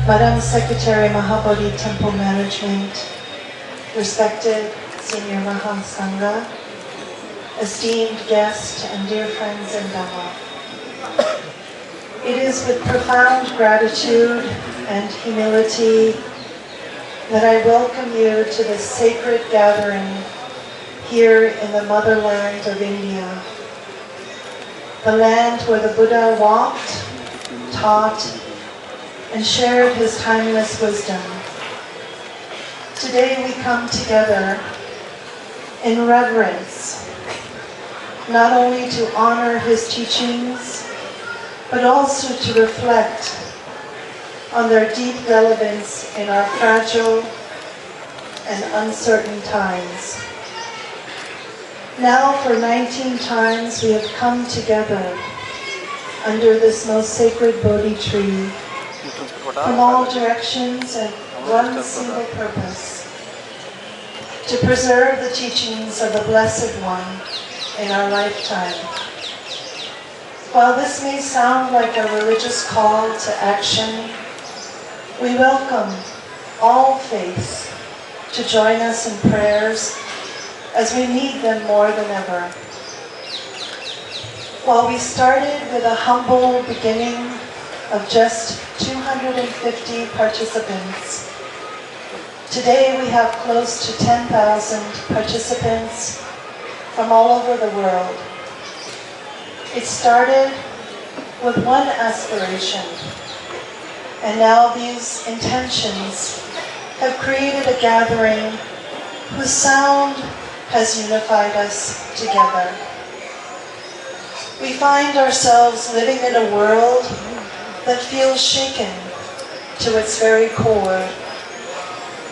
Madam Secretary Mahabodhi Temple Management, respected Senior Mahasangha, esteemed guests and dear friends in Dhamma. It is with profound gratitude and humility that I welcome you to this sacred gathering here in the motherland of India, the land where the Buddha walked, taught, and shared his timeless wisdom. Today we come together in reverence, not only to honor his teachings, but also to reflect on their deep relevance in our fragile and uncertain times. Now for 19 times we have come together under this most sacred Bodhi tree from all directions and one single purpose: to preserve the teachings of the Blessed One in our lifetime. While this may sound like a religious call to action, we welcome all faiths to join us in prayers as we need them more than ever. While we started with a humble beginning of just 250 participants, today we have close to 10,000 participants from all over the world. It started with one aspiration, and now these intentions have created a gathering whose sound has unified us together. We find ourselves living in a world that feels shaken to its very core.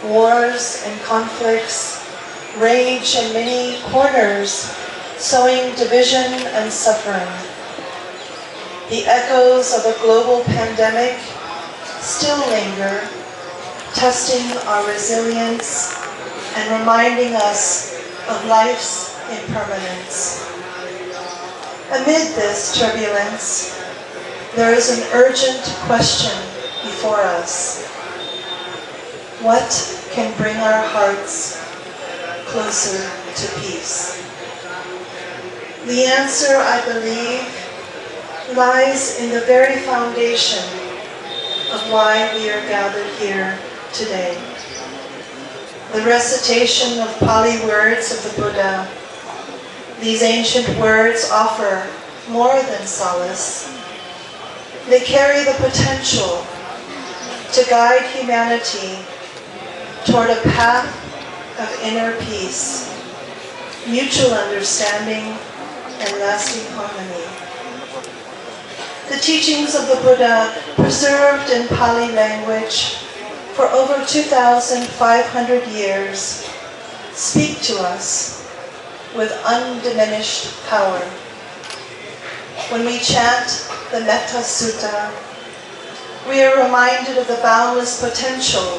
Wars and conflicts rage in many corners, sowing division and suffering. The echoes of a global pandemic still linger, testing our resilience and reminding us of life's impermanence. Amid this turbulence, there is an urgent question before us. What can bring our hearts closer to peace? The answer, I believe, lies in the very foundation of why we are gathered here today. The recitation of Pali words of the Buddha. These ancient words offer more than solace. They carry the potential to guide humanity toward a path of inner peace, mutual understanding, and lasting harmony. The teachings of the Buddha, preserved in Pali language for over 2,500 years, speak to us with undiminished power. When we chant the Metta Sutta, we are reminded of the boundless potential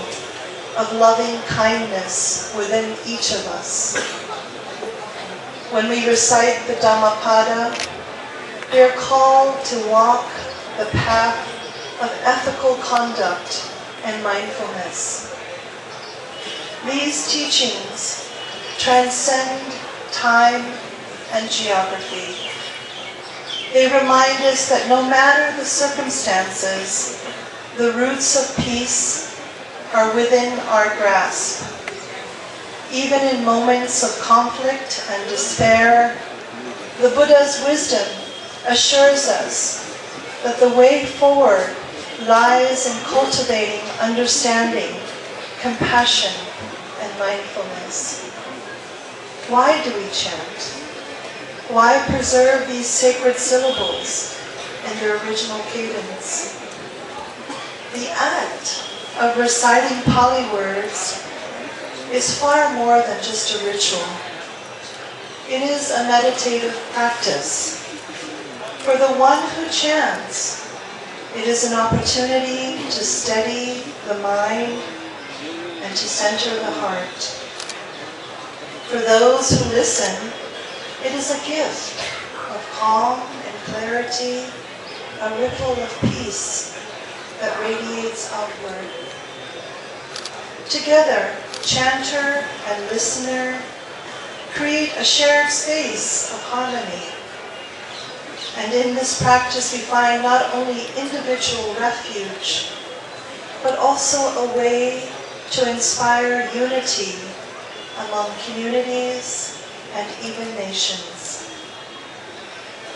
of loving kindness within each of us. When we recite the Dhammapada, we are called to walk the path of ethical conduct and mindfulness. These teachings transcend time and geography. They remind us that no matter the circumstances, the roots of peace are within our grasp. Even in moments of conflict and despair, the Buddha's wisdom assures us that the way forward lies in cultivating understanding, compassion, and mindfulness. Why do we chant? Why preserve these sacred syllables in their original cadence? The act of reciting Pali words is far more than just a ritual. It is a meditative practice. For the one who chants, it is an opportunity to steady the mind and to center the heart. For those who listen, it is a gift of calm and clarity, a ripple of peace that radiates outward. Together, chanter and listener create a shared space of harmony. And in this practice we find not only individual refuge, but also a way to inspire unity among communities and even nations.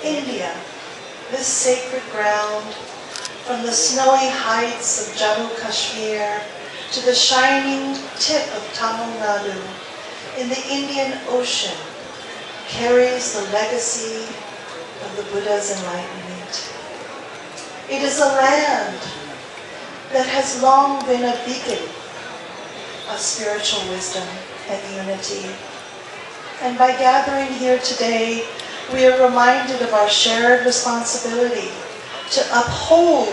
India, this sacred ground, from the snowy heights of Jammu Kashmir to the shining tip of Tamil Nadu in the Indian Ocean, carries the legacy of the Buddha's enlightenment. It is a land that has long been a beacon of spiritual wisdom and unity. And by gathering here today, we are reminded of our shared responsibility to uphold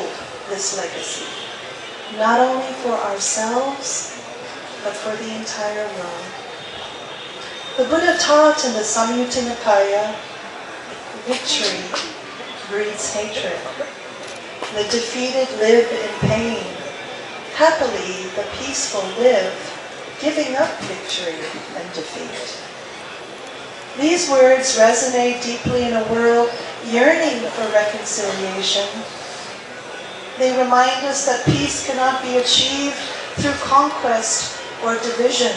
this legacy, not only for ourselves, but for the entire world. The Buddha taught in the Samyutta Nikaya, victory breeds hatred. The defeated live in pain. Happily, the peaceful live, giving up victory and defeat. These words resonate deeply in a world yearning for reconciliation. They remind us that peace cannot be achieved through conquest or division,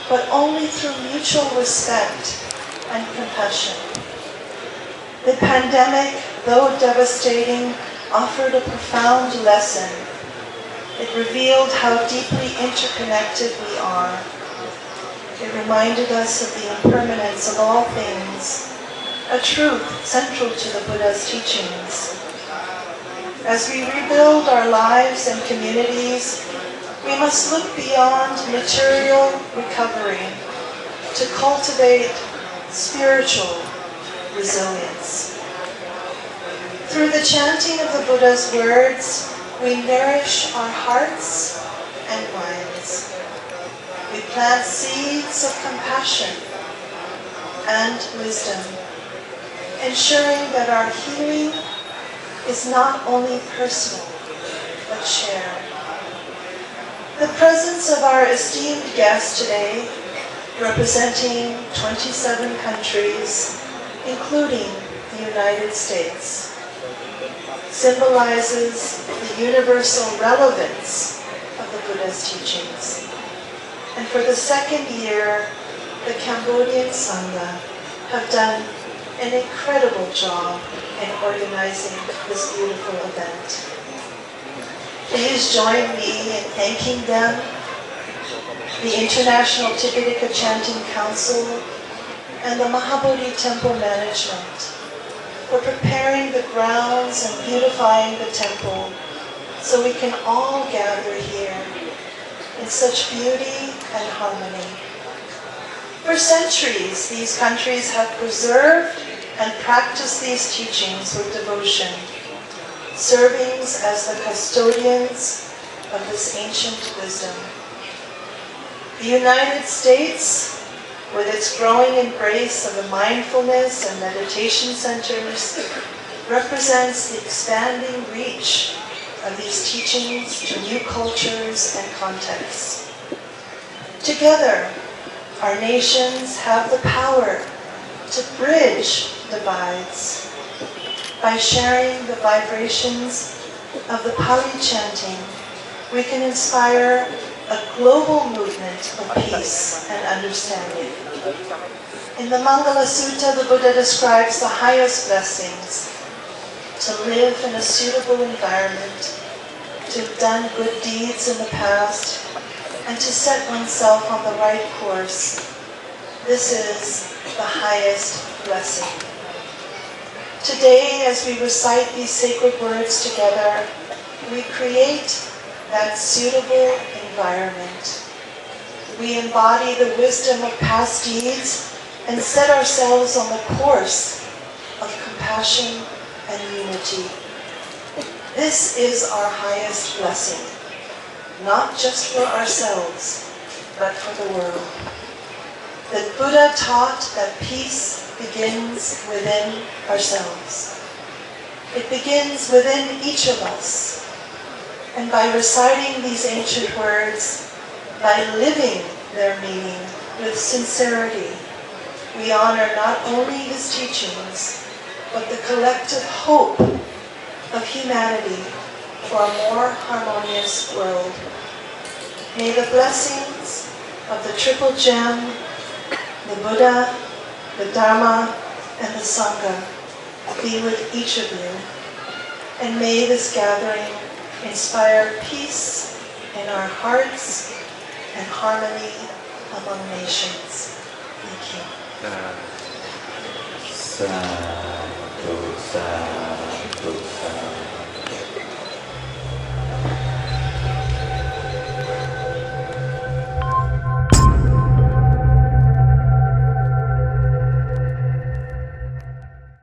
but only through mutual respect and compassion. The pandemic, though devastating, offered a profound lesson. It revealed how deeply interconnected we are. It reminded us of the impermanence of all things, a truth central to the Buddha's teachings. As we rebuild our lives and communities, we must look beyond material recovery to cultivate spiritual resilience. Through the chanting of the Buddha's words, we nourish our hearts and minds. We plant seeds of compassion and wisdom, ensuring that our healing is not only personal, but shared. The presence of our esteemed guest today, representing 27 countries, including the United States, symbolizes the universal relevance of the Buddha's teachings. And for the second year, the Cambodian Sangha have done an incredible job in organizing this beautiful event. Please join me in thanking them, the International Tipitaka Chanting Council, and the Mahabodhi Temple Management for preparing the grounds and beautifying the temple so we can all gather here in such beauty and harmony. For centuries, these countries have preserved and practiced these teachings with devotion, serving as the custodians of this ancient wisdom. The United States, with its growing embrace of the mindfulness and meditation centers, represents the expanding reach of these teachings to new cultures and contexts. Together, our nations have the power to bridge divides. By sharing the vibrations of the Pali chanting, we can inspire a global movement of peace and understanding. In the Mangala Sutta, the Buddha describes the highest blessings: to live in a suitable environment, to have done good deeds in the past, and to set oneself on the right course. This is the highest blessing. Today, as we recite these sacred words together, we create that suitable environment. We embody the wisdom of past deeds and set ourselves on the course of compassion and unity. This is our highest blessing, not just for ourselves, but for the world. The Buddha taught that peace begins within ourselves. It begins within each of us, And by reciting these ancient words, by living their meaning with sincerity, we honor not only his teachings, but the collective hope of humanity for a more harmonious world. May the blessings of the Triple Gem, the Buddha, the Dharma, and the Sangha be with each of you. And may this gathering inspire peace in our hearts and harmony among nations. Thank you. Sadhu, sadhu, sadhu.